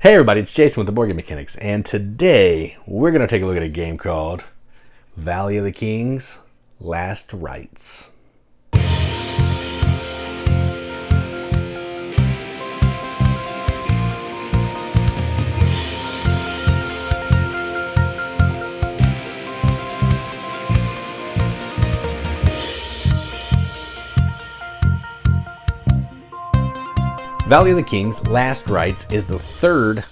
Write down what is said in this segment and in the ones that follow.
Hey everybody, it's Jason with the Boardgame Mechanics, and today we're going to take a look at a game called Valley of the Kings: Last Rites. Valley of the Kings: Last Rites is the third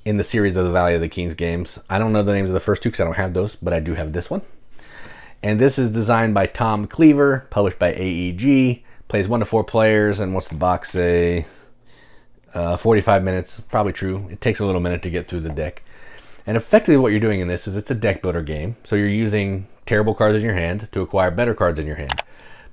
in the series of the Valley of the Kings games. I don't know the names of the first two because I don't have those, but I do have this one. And this is designed by Tom Cleaver, published by AEG, plays 1 to 4 players, and what's the box say? 45 minutes, probably true. It takes a little minute to get through the deck. And effectively what you're doing in this is it's a deck builder game, so you're using terrible cards in your hand to acquire better cards in your hand.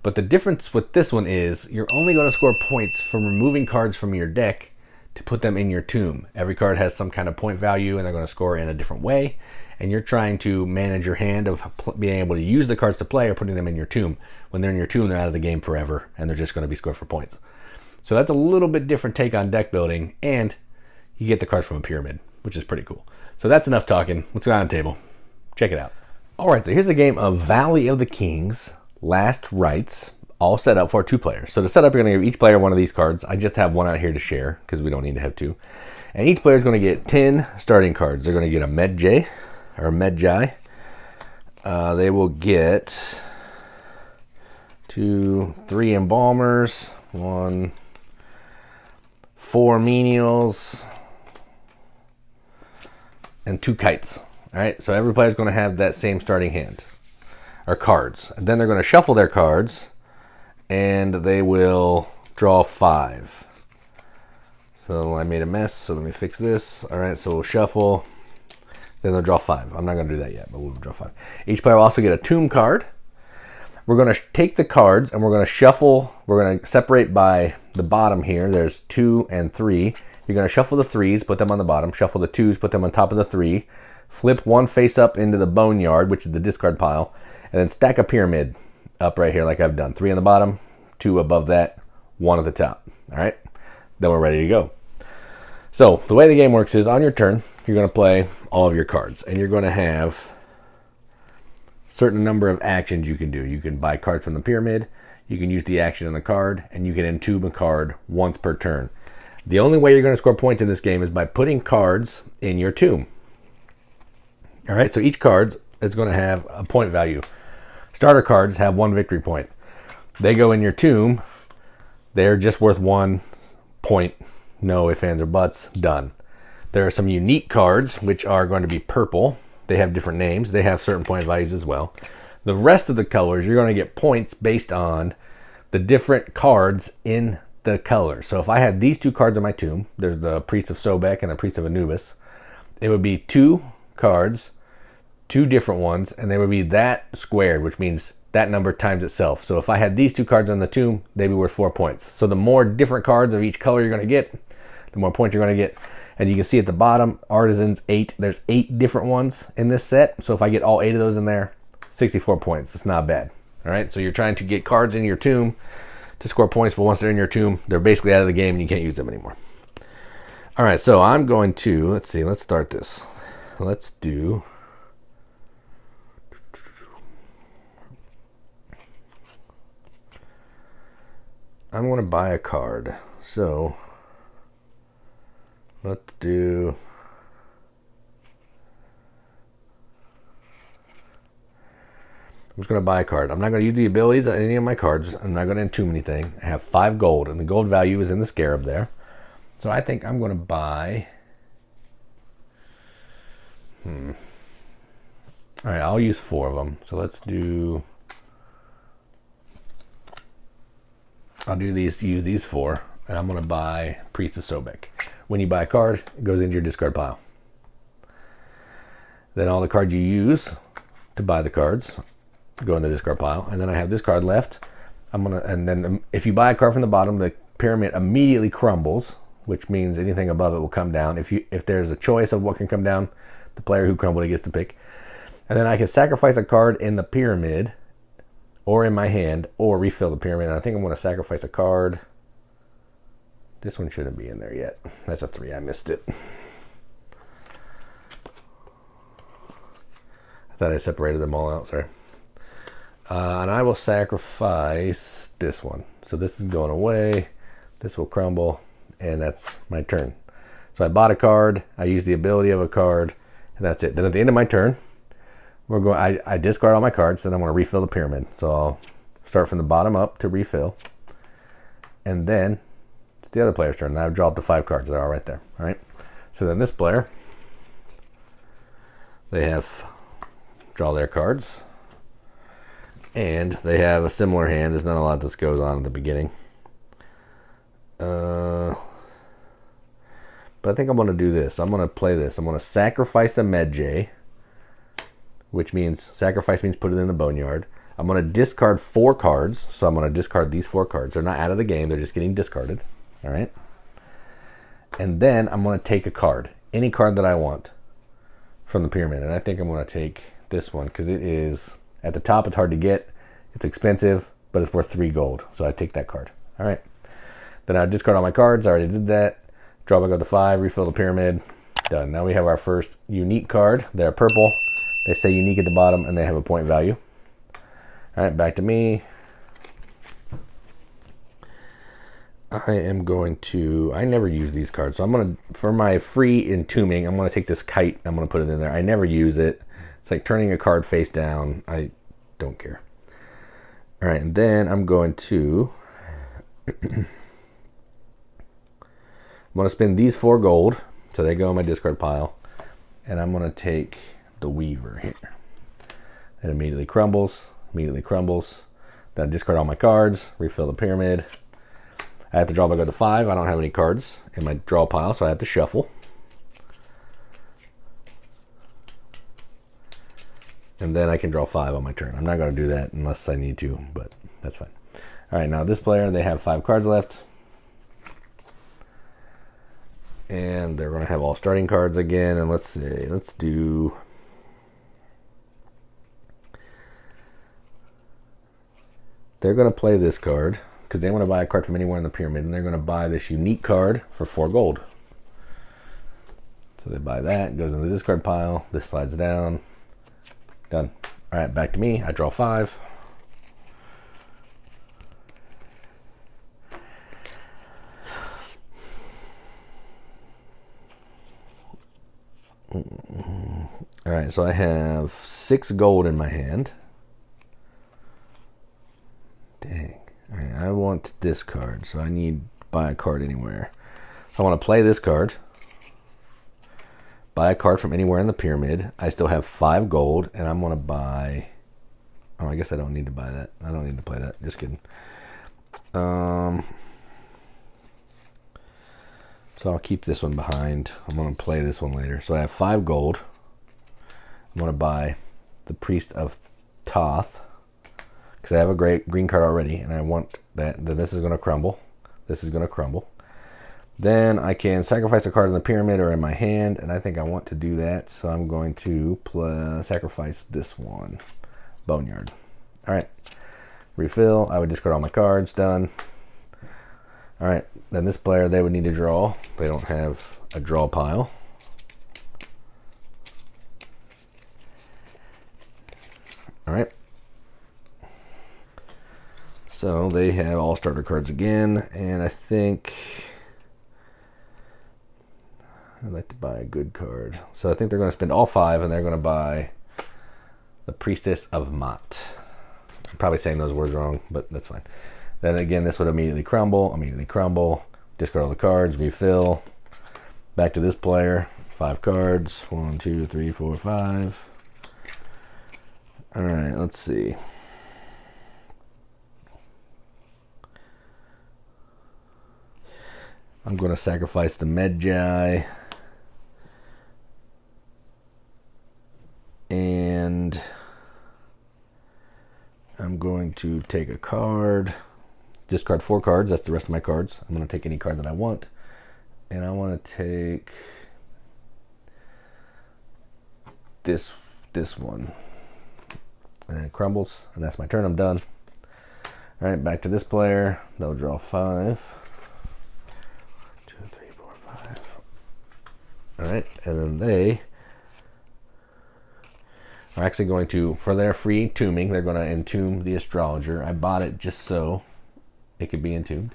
But the difference with this one is you're only going to score points from removing cards from your deck to put them in your tomb. Every card has some kind of point value and they're going to score in a different way. And you're trying to manage your hand of being able to use the cards to play or putting them in your tomb. When they're in your tomb, they're out of the game forever and they're just going to be scored for points. So that's a little bit different take on deck building, and you get the cards from a pyramid, which is pretty cool. So that's enough talking. Let's go on the table. Check it out. All right, so here's a game of Valley of the Kings: Last Rites, all set up for 2 players. So to set up, you're going to give each player one of these cards. I just have one out here to share because we don't need to have 2. And each player is going to get 10 starting cards. They're going to get a Medjay or Medjay. They will get 2, 3 embalmers, 1, 4 menials, and 2 kites. All right, so every player is going to have that same starting hand or cards. And then they're going to shuffle their cards and they will draw 5. So I made a mess, so let me fix this. All right, so we'll shuffle, then they'll draw 5. I'm not going to do that yet, but we'll draw 5. Each player will also get a tomb card. We're going to take the cards and we're going to shuffle. We're going to separate by the bottom here. There's 2 and 3. You're going to shuffle the 3s, put them on the bottom. Shuffle the 2s, put them on top of the 3. Flip one face up into the boneyard, which is the discard pile, and then stack a pyramid up right here like I've done. 3 on the bottom, 2 above that, 1 at the top. All right, then we're ready to go. So the way the game works is on your turn, you're going to play all of your cards, and you're going to have a certain number of actions you can do. You can buy cards from the pyramid, you can use the action on the card, and you can entomb a card once per turn. The only way you're going to score points in this game is by putting cards in your tomb. All right, so each card is going to have a point value. Starter cards have 1 victory point. They go in your tomb. They're just worth 1 point. No ifs, ands, or buts. Done. There are some unique cards, which are going to be purple. They have different names. They have certain point values as well. The rest of the colors, you're going to get points based on the different cards in the color. So if I had these 2 cards in my tomb, there's the Priest of Sobek and the Priest of Anubis, it would be 2 cards, 2 different ones, and they would be that squared, which means that number times itself. So if I had these 2 cards on the tomb, they'd be worth 4 points. So the more different cards of each color you're going to get, the more points you're going to get. And you can see at the bottom, Artisans 8. There's 8 different ones in this set. So if I get all 8 of those in there, 64 points. It's not bad. All right, so you're trying to get cards in your tomb to score points, but once they're in your tomb, they're basically out of the game and you can't use them anymore. All right, so I'm going to, let's see, let's start this. Let's do, I'm going to buy a card. So let's do, I'm just going to buy a card. I'm not going to use the abilities on any of my cards. I'm not going to entomb anything. I have 5 gold, and the gold value is in the scarab there. So I think I'm going to buy, all right, I'll use 4 of them. So let's do, I'll do these, use these 4, and I'm going to buy Priest of Sobek. When you buy a card, it goes into your discard pile. Then all the cards you use to buy the cards go in the discard pile, and then I have this card left. And then if you buy a card from the bottom, the pyramid immediately crumbles, which means anything above it will come down. If there's a choice of what can come down, the player who crumbled it gets to pick. And then I can sacrifice a card in the pyramid or in my hand, or refill the pyramid. And I think I'm going to sacrifice a card. This one shouldn't be in there yet. That's a 3. I missed it. Thought I separated them all out, sorry. And I will sacrifice this one. So this is going away. This will crumble, and that's my turn. So I bought a card, I used the ability of a card, and that's it. Then at the end of my turn, I discard all my cards, then I'm going to refill the pyramid. So I'll start from the bottom up to refill. And then it's the other player's turn. Now I've drawn up to 5 cards that are right there. All right. So then this player, they have draw their cards. And they have a similar hand. There's not a lot that goes on at the beginning. But I think I'm going to do this. I'm going to play this. I'm going to sacrifice the Medjay, which means sacrifice means put it in the boneyard. I'm going to discard 4 cards. So I'm going to discard these 4 cards. They're not out of the game. They're just getting discarded. All right. And then I'm going to take a card. Any card that I want from the pyramid. And I think I'm going to take this one because it is at the top. It's hard to get. It's expensive, but it's worth 3 gold. So I take that card. All right. Then I discard all my cards. I already did that. Draw back up to 5. Refill the pyramid. Done. Now we have our first unique card. They're purple. They say unique at the bottom, and they have a point value. All right, back to me. I am going to, I never use these cards. So I'm going to, for my free entombing, I'm going to take this kite. I'm going to put it in there. I never use it. It's like turning a card face down. I don't care. All right, and then I'm going to, I'm going to spend these 4 gold. So they go in my discard pile. And I'm going to take the Weaver here. It immediately crumbles. Immediately crumbles. Then I discard all my cards. Refill the pyramid. I have to draw back up to 5. I don't have any cards in my draw pile, so I have to shuffle. And then I can draw 5 on my turn. I'm not going to do that unless I need to, but that's fine. All right, now this player, they have 5 cards left. And they're going to have all starting cards again. And let's see, let's do... They're going to play this card because they want to buy a card from anywhere in the pyramid, and they're going to buy this unique card for 4 gold. So they buy that, it goes in the discard pile, this slides down, done. All right, back to me. I draw 5. All right, so I have 6 gold in my hand. Dang. All right, I want this card, so I need to buy a card anywhere. I want to play this card. Buy a card from anywhere in the pyramid. I still have 5 gold, and I'm going to buy... Oh, I guess I don't need to buy that. I don't need to play that. Just kidding. So I'll keep this one behind. I'm going to play this one later. So I have 5 gold. I'm going to buy the Priest of Thoth, because I have a green card already, and I want that. Then this is going to crumble. This is going to crumble. Then I can sacrifice a card in the pyramid or in my hand, and I think I want to do that. So I'm going to sacrifice this one. Boneyard. All right. Refill. I would discard all my cards. Done. All right. Then this player, they would need to draw. They don't have a draw pile. All right. So they have all starter cards again, and I think I'd like to buy a good card. So I think they're going to spend all 5, and they're going to buy the Priestess of Mat. I'm probably saying those words wrong, but that's fine. Then again, this would immediately crumble, discard all the cards, refill. Back to this player, 5 cards, 1, 2, 3, 4, 5. All right, let's see. I'm going to sacrifice the Medjay. And I'm going to take a card. Discard 4 cards. That's the rest of my cards. I'm going to take any card that I want. And I want to take this one. And it crumbles. And that's my turn. I'm done. All right, back to this player. They'll draw 5. All right, and then they are actually going to, for their free tombing, they're going to entomb the astrologer. I bought it just so it could be entombed.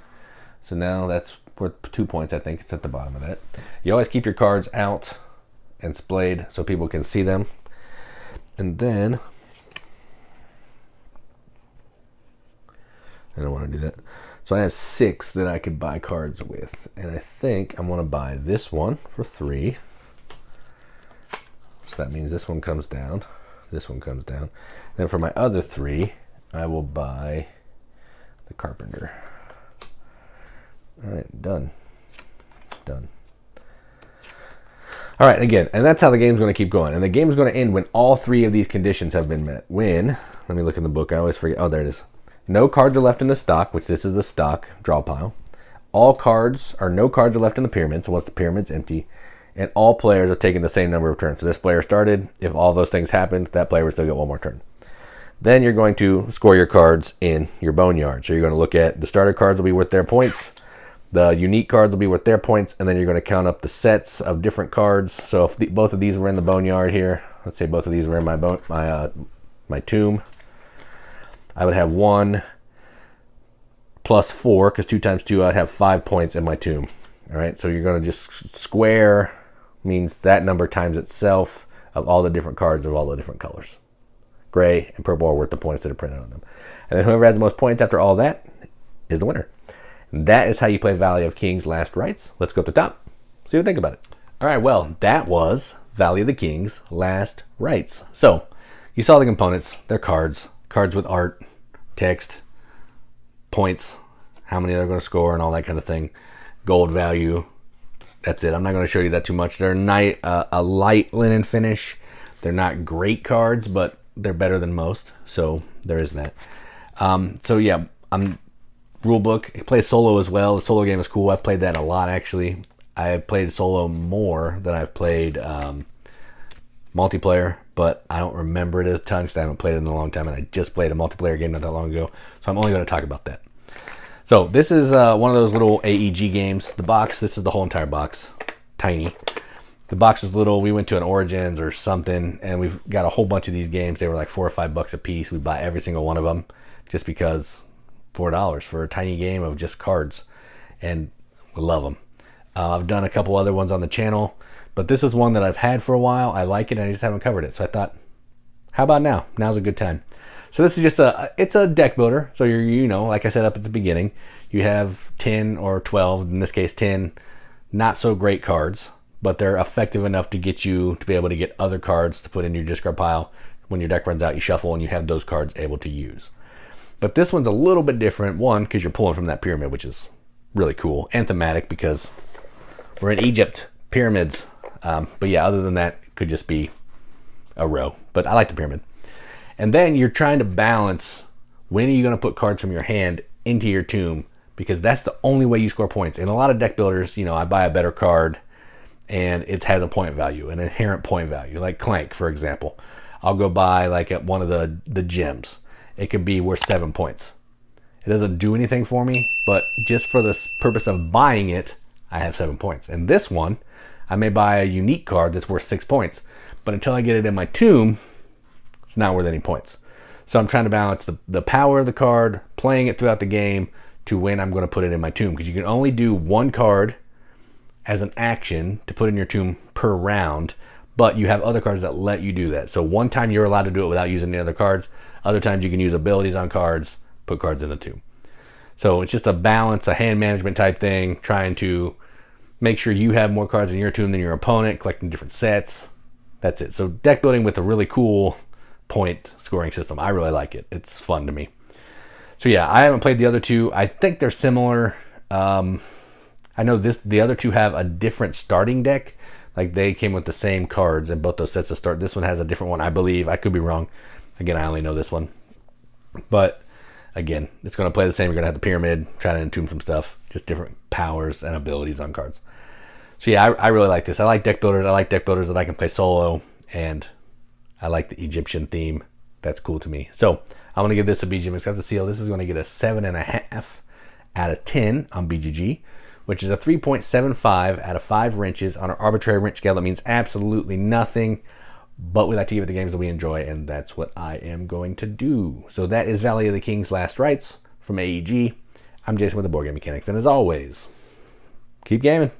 So now that's worth 2 points, I think. It's at the bottom of that. You always keep your cards out and splayed so people can see them. And then, I don't want to do that. So I have 6 that I could buy cards with. And I think I'm going to buy this one for 3. So that means this one comes down. This one comes down. Then for my other 3, I will buy the carpenter. All right, done. Done. All right, again, and that's how the game's going to keep going. And the game is going to end when all 3 of these conditions have been met. When, let me look in the book. I always forget. Oh, there it is. No cards are left in the stock, which this is the stock draw pile. All cards, or no cards are left in the pyramid, so once the pyramid's empty. And all players have taken the same number of turns. So this player started. If all those things happened, that player would still get 1 more turn. Then you're going to score your cards in your boneyard. So you're going to look at the starter cards will be worth their points. The unique cards will be worth their points. And then you're going to count up the sets of different cards. So if both of these were in the boneyard here, let's say both of these were in my tomb, I would have 1 plus 4, because 2 times 2, I'd have 5 points in my tomb. All right, so you're going to just square, means that number times itself of all the different cards of all the different colors. Gray and purple are worth the points that are printed on them. And then whoever has the most points after all that is the winner. And that is how you play Valley of Kings Last Rites. Let's go up the top, see what you think about it. All right, well, that was Valley of the Kings Last Rites. So you saw the components. They're cards with art, text, points, how many they're going to score, and all that kind of thing. Gold value. That's it. I'm not going to show you that too much. They're a light linen finish. They're not great cards, but they're better than most. So there is that. So yeah, rule book. I play solo as well. The solo game is cool. I've played that a lot actually. I played solo more than I've played multiplayer, but I don't remember it a ton because I haven't played it in a long time, and I just played a multiplayer game not that long ago. So I'm only going to talk about that. So this is one of those little AEG games. The box, this is the whole entire box, tiny. The box was little. We went to an Origins or something, and we've got a whole bunch of these games. They were like $4 or $5 a piece. We buy every single one of them just because $4 for a tiny game of just cards, and we love them. I've done a couple other ones on the channel, but this is one that I've had for a while. I like it, and I just haven't covered it. So I thought, how about now? Now's a good time. So this is just it's a deck builder. So you know, like I said up at the beginning, you have 10 or 12, in this case 10, not so great cards, but they're effective enough to get you to be able to get other cards to put in your discard pile. When your deck runs out, you shuffle and you have those cards able to use. But this one's a little bit different. One, because you're pulling from that pyramid, which is really cool and thematic because we're in Egypt, pyramids. But yeah, other than that, it could just be a row. But I like the pyramid. And then you're trying to balance when are you going to put cards from your hand into your tomb, because that's the only way you score points. In a lot of deck builders, you know, I buy a better card and it has a point value, an inherent point value, like Clank, for example. I'll go buy like at one of the gems. It could be worth 7 points. It doesn't do anything for me, but just for the purpose of buying it, I have 7 points. And this one, I may buy a unique card that's worth 6 points, but until I get it in my tomb, it's not worth any points. So I'm trying to balance the power of the card, playing it throughout the game, to when I'm going to put it in my tomb. Because you can only do one card as an action to put in your tomb per round, but you have other cards that let you do that. So one time you're allowed to do it without using any other cards. Other times you can use abilities on cards, put cards in the tomb. So it's just a balance, a hand management type thing, trying to make sure you have more cards in your tomb than your opponent, collecting different sets. That's it. So deck building with a really cool point scoring system. I really like it. It's fun to me. So yeah, I haven't played the other two. I think they're similar. I know the other two have a different starting deck. Like they came with the same cards in both those sets to start. This one has a different one, I believe. I could be wrong. Again, I only know this one. But again, it's going to play the same. You're going to have the pyramid, trying to entomb some stuff. Just different powers and abilities on cards. So yeah, I really like this. I like deck builders. I like deck builders that I can play solo. And I like the Egyptian theme. That's cool to me. So I'm going to give this a BGG Accept the Seal. This is going to get a 7.5 out of 10 on BGG, which is a 3.75 out of 5 wrenches on an arbitrary wrench scale. That means absolutely nothing but we like to give it the games that we enjoy, and that's what I am going to do. So that is Valley of the King's Last Rites from AEG. I'm Jason with the Board Game Mechanics, and as always, keep gaming.